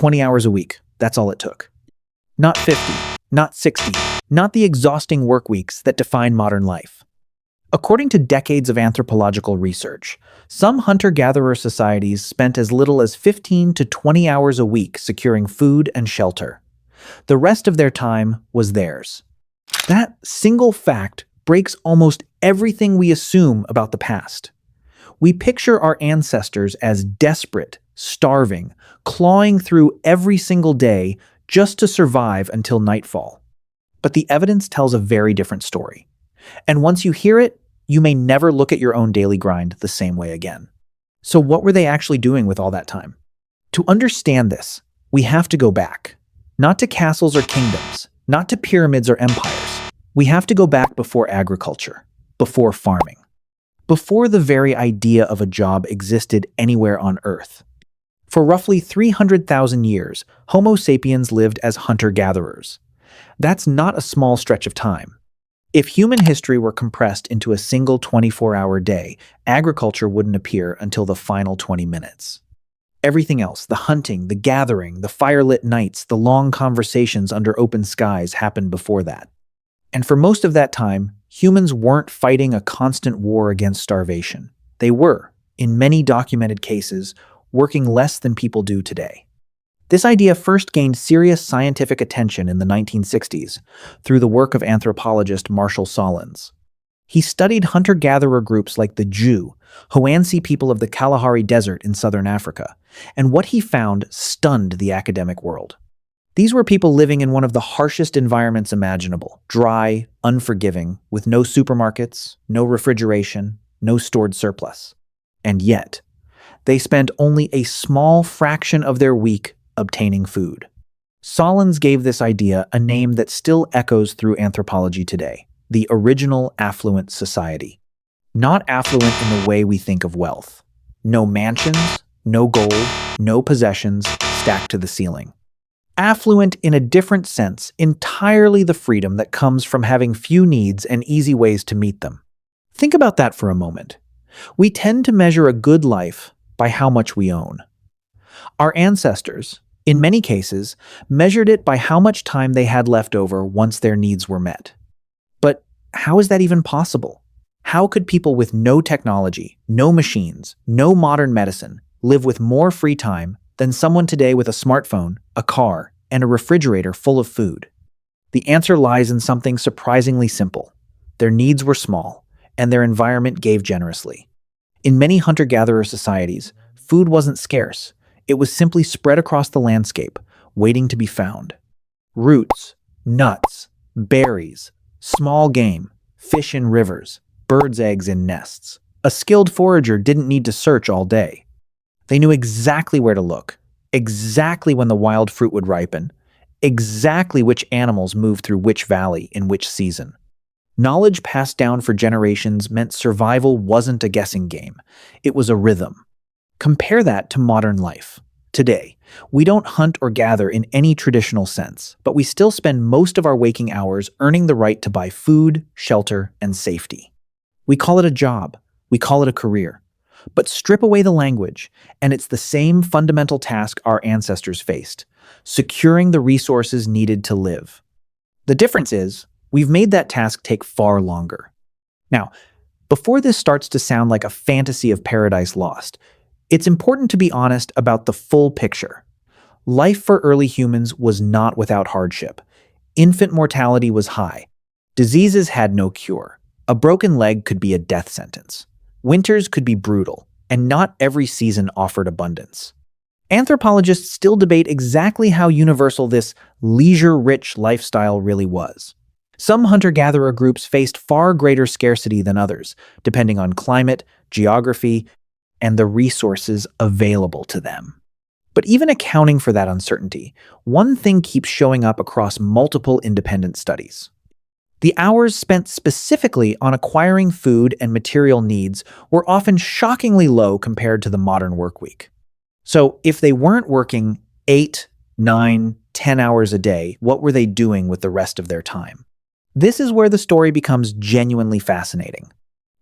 20 hours a week, that's all it took. Not 50, not 60, not the exhausting work weeks that define modern life. According to decades of anthropological research, some hunter-gatherer societies spent as little as 15 to 20 hours a week securing food and shelter. The rest of their time was theirs. That single fact breaks almost everything we assume about the past. We picture our ancestors as desperate, starving, clawing through every single day just to survive until nightfall. But the evidence tells a very different story. And once you hear it, you may never look at your own daily grind the same way again. So what were they actually doing with all that time? To understand this, we have to go back. Not to castles or kingdoms, not to pyramids or empires. We have to go back before agriculture, before farming, before the very idea of a job existed anywhere on Earth. For roughly 300,000 years, Homo sapiens lived as hunter-gatherers. That's not a small stretch of time. If human history were compressed into a single 24-hour day, agriculture wouldn't appear until the final 20 minutes. Everything else, the hunting, the gathering, the firelit nights, the long conversations under open skies happened before that. And for most of that time, humans weren't fighting a constant war against starvation. They were, in many documented cases, working less than people do today. This idea first gained serious scientific attention in the 1960s through the work of anthropologist Marshall Solins. He studied hunter-gatherer groups like the Jew, Hoansi people of the Kalahari Desert in southern Africa, and what he found stunned the academic world. These were people living in one of the harshest environments imaginable, dry, unforgiving, with no supermarkets, no refrigeration, no stored surplus. And yet, they spent only a small fraction of their week obtaining food. Solins gave this idea a name that still echoes through anthropology today: the original affluent society. Not affluent in the way we think of wealth. No mansions, no gold, no possessions stacked to the ceiling. Affluent in a different sense, entirely the freedom that comes from having few needs and easy ways to meet them. Think about that for a moment. We tend to measure a good life by how much we own. Our ancestors, in many cases, measured it by how much time they had left over once their needs were met. But how is that even possible? How could people with no technology, no machines, no modern medicine live with more free time than someone today with a smartphone, a car, and a refrigerator full of food? The answer lies in something surprisingly simple. Their needs were small, and their environment gave generously. In many hunter-gatherer societies, food wasn't scarce. It was simply spread across the landscape, waiting to be found. Roots, nuts, berries, small game, fish in rivers, birds' eggs in nests. A skilled forager didn't need to search all day. They knew exactly where to look, exactly when the wild fruit would ripen, exactly which animals moved through which valley in which season. Knowledge passed down for generations meant survival wasn't a guessing game. It was a rhythm. Compare that to modern life. Today, we don't hunt or gather in any traditional sense, but we still spend most of our waking hours earning the right to buy food, shelter, and safety. We call it a job. We call it a career. But strip away the language, and it's the same fundamental task our ancestors faced: securing the resources needed to live. The difference is, we've made that task take far longer. Now, before this starts to sound like a fantasy of paradise lost, it's important to be honest about the full picture. Life for early humans was not without hardship. Infant mortality was high. Diseases had no cure. A broken leg could be a death sentence. Winters could be brutal, and not every season offered abundance. Anthropologists still debate exactly how universal this leisure-rich lifestyle really was. Some hunter-gatherer groups faced far greater scarcity than others, depending on climate, geography, and the resources available to them. But even accounting for that uncertainty, one thing keeps showing up across multiple independent studies. The hours spent specifically on acquiring food and material needs were often shockingly low compared to the modern workweek. So if they weren't working 8, 9, 10 hours a day, what were they doing with the rest of their time? This is where the story becomes genuinely fascinating.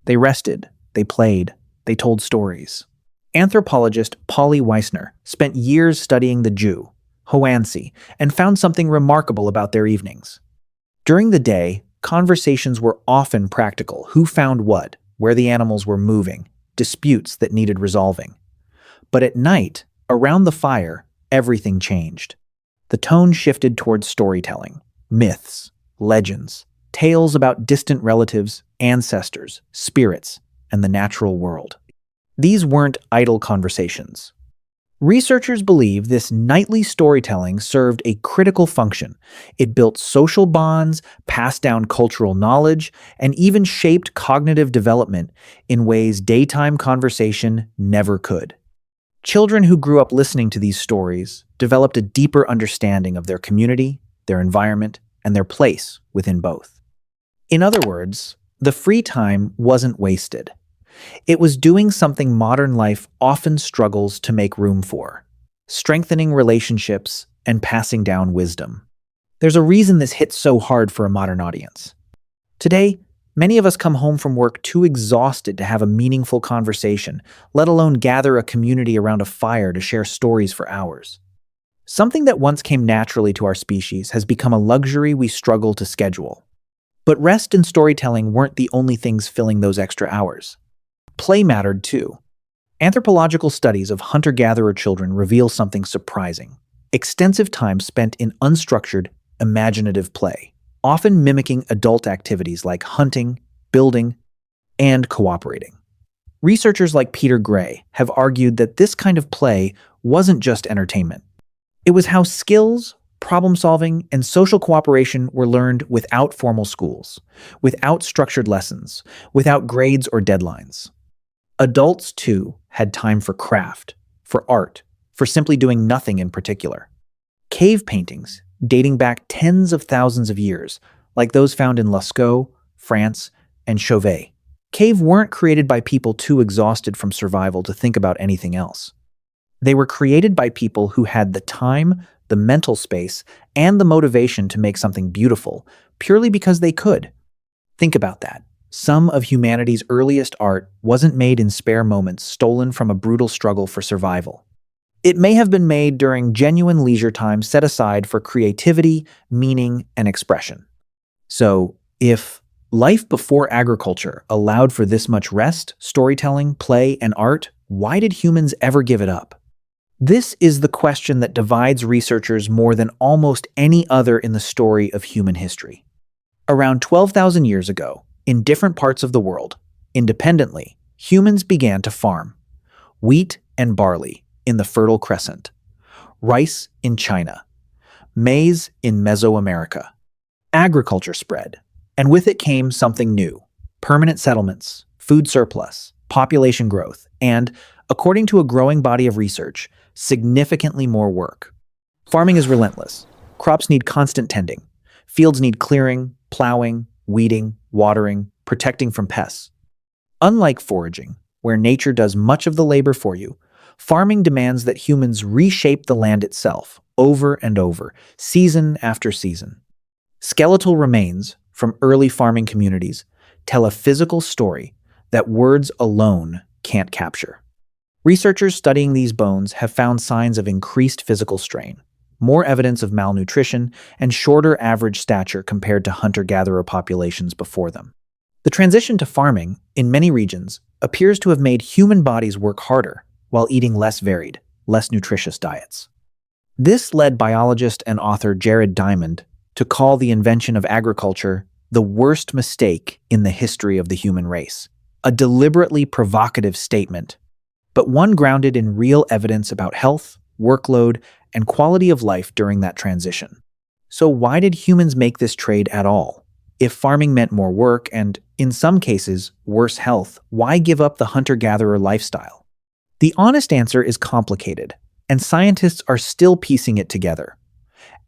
They rested, they played, they told stories. Anthropologist Polly Weissner spent years studying the Jew, Hoansi, and found something remarkable about their evenings. During the day, conversations were often practical: who found what, where the animals were moving, disputes that needed resolving. But at night, around the fire, everything changed. The tone shifted towards storytelling: myths, legends, tales about distant relatives, ancestors, spirits, and the natural world. These weren't idle conversations. Researchers believe this nightly storytelling served a critical function. It built social bonds, passed down cultural knowledge, and even shaped cognitive development in ways daytime conversation never could. Children who grew up listening to these stories developed a deeper understanding of their community, their environment, and their place within both. In other words, the free time wasn't wasted. It was doing something modern life often struggles to make room for: strengthening relationships and passing down wisdom. There's a reason this hits so hard for a modern audience. Today, many of us come home from work too exhausted to have a meaningful conversation, let alone gather a community around a fire to share stories for hours. Something that once came naturally to our species has become a luxury we struggle to schedule. But rest and storytelling weren't the only things filling those extra hours. Play mattered too. Anthropological studies of hunter-gatherer children reveal something surprising: extensive time spent in unstructured, imaginative play, often mimicking adult activities like hunting, building, and cooperating. Researchers like Peter Gray have argued that this kind of play wasn't just entertainment. It was how skills, problem-solving, and social cooperation were learned without formal schools, without structured lessons, without grades or deadlines. Adults, too, had time for craft, for art, for simply doing nothing in particular. Cave paintings, dating back tens of thousands of years, like those found in Lascaux, France, and Chauvet. Cave weren't created by people too exhausted from survival to think about anything else. They were created by people who had the time, the mental space, and the motivation to make something beautiful, purely because they could. Think about that. Some of humanity's earliest art wasn't made in spare moments stolen from a brutal struggle for survival. It may have been made during genuine leisure time set aside for creativity, meaning, and expression. So, if life before agriculture allowed for this much rest, storytelling, play, and art, why did humans ever give it up? This is the question that divides researchers more than almost any other in the story of human history. Around 12,000 years ago, in different parts of the world, independently, humans began to farm. Wheat and barley in the Fertile Crescent, rice in China, maize in Mesoamerica. Agriculture spread, and with it came something new: permanent settlements, food surplus, population growth, and, according to a growing body of research, significantly more work. Farming is relentless. Crops need constant tending. Fields need clearing, plowing, weeding, watering, protecting from pests. Unlike foraging, where nature does much of the labor for you, farming demands that humans reshape the land itself over and over, season after season. Skeletal remains from early farming communities tell a physical story that words alone can't capture. Researchers studying these bones have found signs of increased physical strain, more evidence of malnutrition, and shorter average stature compared to hunter-gatherer populations before them. The transition to farming, in many regions, appears to have made human bodies work harder while eating less varied, less nutritious diets. This led biologist and author Jared Diamond to call the invention of agriculture the worst mistake in the history of the human race, a deliberately provocative statement, but one grounded in real evidence about health, workload, and quality of life during that transition. So why did humans make this trade at all? If farming meant more work and, in some cases, worse health, why give up the hunter-gatherer lifestyle? The honest answer is complicated, and scientists are still piecing it together.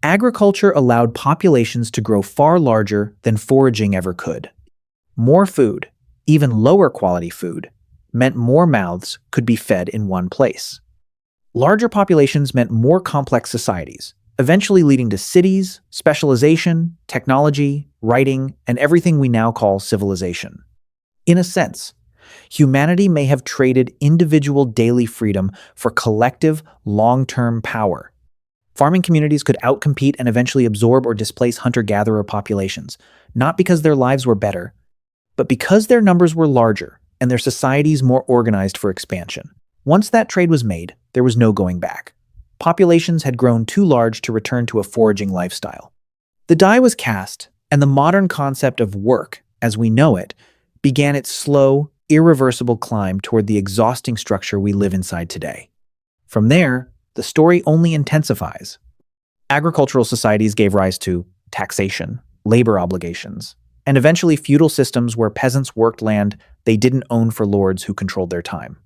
Agriculture allowed populations to grow far larger than foraging ever could. More food, even lower quality food, meant more mouths could be fed in one place. Larger populations meant more complex societies, eventually leading to cities, specialization, technology, writing, and everything we now call civilization. In a sense, humanity may have traded individual daily freedom for collective, long-term power. Farming communities could outcompete and eventually absorb or displace hunter-gatherer populations, not because their lives were better, but because their numbers were larger and their societies more organized for expansion. Once that trade was made, there was no going back. Populations had grown too large to return to a foraging lifestyle. The die was cast, and the modern concept of work, as we know it, began its slow, irreversible climb toward the exhausting structure we live inside today. From there, the story only intensifies. Agricultural societies gave rise to taxation, labor obligations, and eventually feudal systems where peasants worked land they didn't own for lords who controlled their time.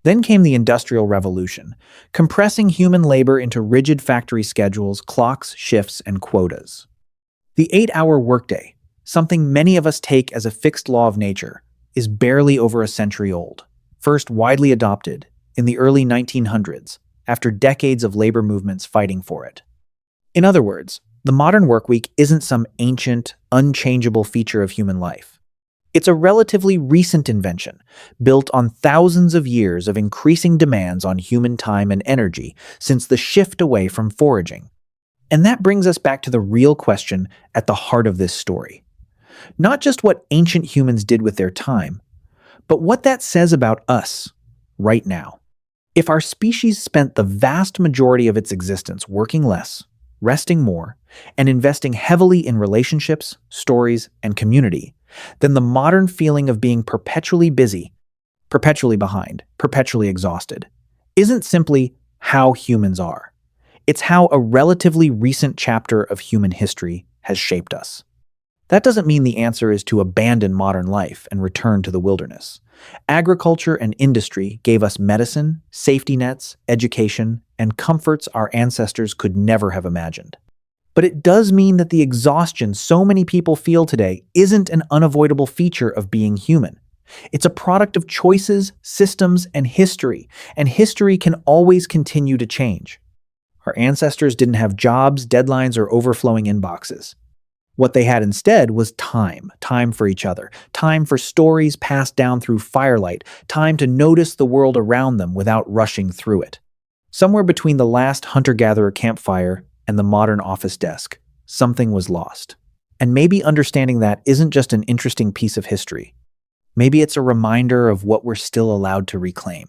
Then came the Industrial Revolution, compressing human labor into rigid factory schedules, clocks, shifts, and quotas. The 8-hour workday, something many of us take as a fixed law of nature, is barely over a century old, first widely adopted in the early 1900s after decades of labor movements fighting for it. In other words, the modern workweek isn't some ancient, unchangeable feature of human life. It's a relatively recent invention, built on thousands of years of increasing demands on human time and energy since the shift away from foraging. And that brings us back to the real question at the heart of this story. Not just what ancient humans did with their time, but what that says about us right now. If our species spent the vast majority of its existence working less, resting more, and investing heavily in relationships, stories, and community, then the modern feeling of being perpetually busy, perpetually behind, perpetually exhausted, isn't simply how humans are. It's how a relatively recent chapter of human history has shaped us. That doesn't mean the answer is to abandon modern life and return to the wilderness. Agriculture and industry gave us medicine, safety nets, education, and comforts our ancestors could never have imagined. But it does mean that the exhaustion so many people feel today isn't an unavoidable feature of being human. It's a product of choices, systems, and history can always continue to change. Our ancestors didn't have jobs, deadlines, or overflowing inboxes. What they had instead was time for each other, time for stories passed down through firelight, time to notice the world around them without rushing through it. Somewhere between the last hunter-gatherer campfire and the modern office desk, something was lost. And maybe understanding that isn't just an interesting piece of history. Maybe it's a reminder of what we're still allowed to reclaim.